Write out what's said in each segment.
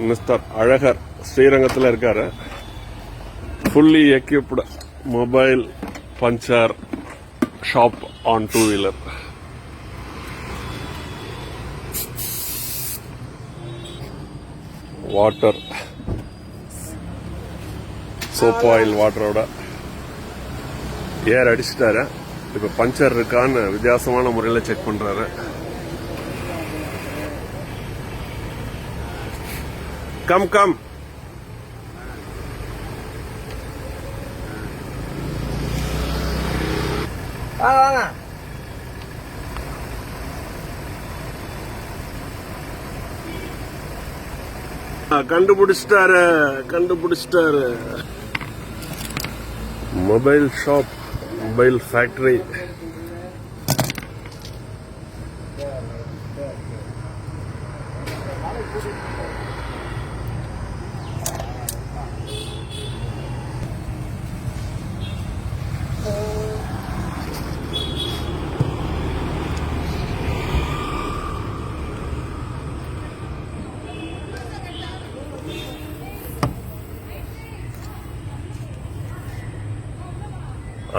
Mister Alagar ஸ்ரீரங்கத்தில் இருக்காரு. Fully equipped mobile puncture shop on 2-wheeler. Water soap oil வாட்டரோட air அடிச்சிட்டாரு. இப்ப பஞ்சர் இருக்கான்னு வித்தியாசமான முறையில் செக் பண்றாரு. கம் கம் கண்டுபிடிச்சிட்டாரு. Mobile shop, mobile factory.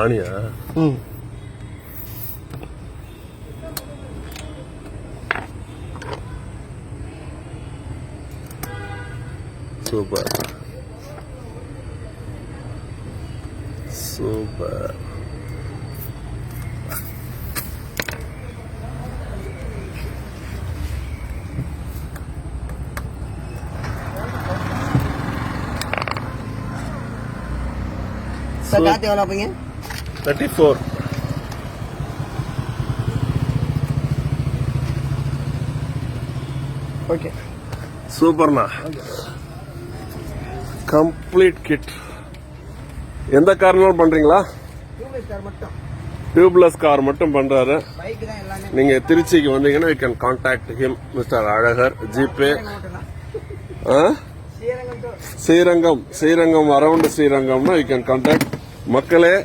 ஆனியா சூப்பர் சூப்பர். சார் காத்து எவ்வளோ அப்பீங்க? 34. ஓகே சூப்பர்ண்ணா. Complete kit. எந்த கார்னாலும் பண்றீங்களா? டியூப்லெஸ் கார் மட்டும் பண்றாரு. நீங்க திருச்சிக்கு வந்தீங்கன்னா you can contact him, mister Alagar. GPay Srirangam around ஸ்ரீரங்கம்னா யூ கேன் கான்டாக்ட். மக்களே,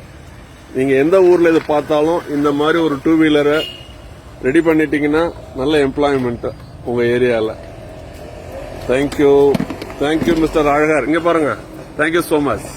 நீங்க எந்த ஊர்ல இது பார்த்தாலும் இந்த மாதிரி ஒரு 2-wheeler ரெடி பண்ணிட்டீங்கன்னா நல்ல எம்ப்ளாய்மெண்ட் உங்க ஏரியால. Thank you mister Alagar. இங்க பாருங்க. Thank you so much.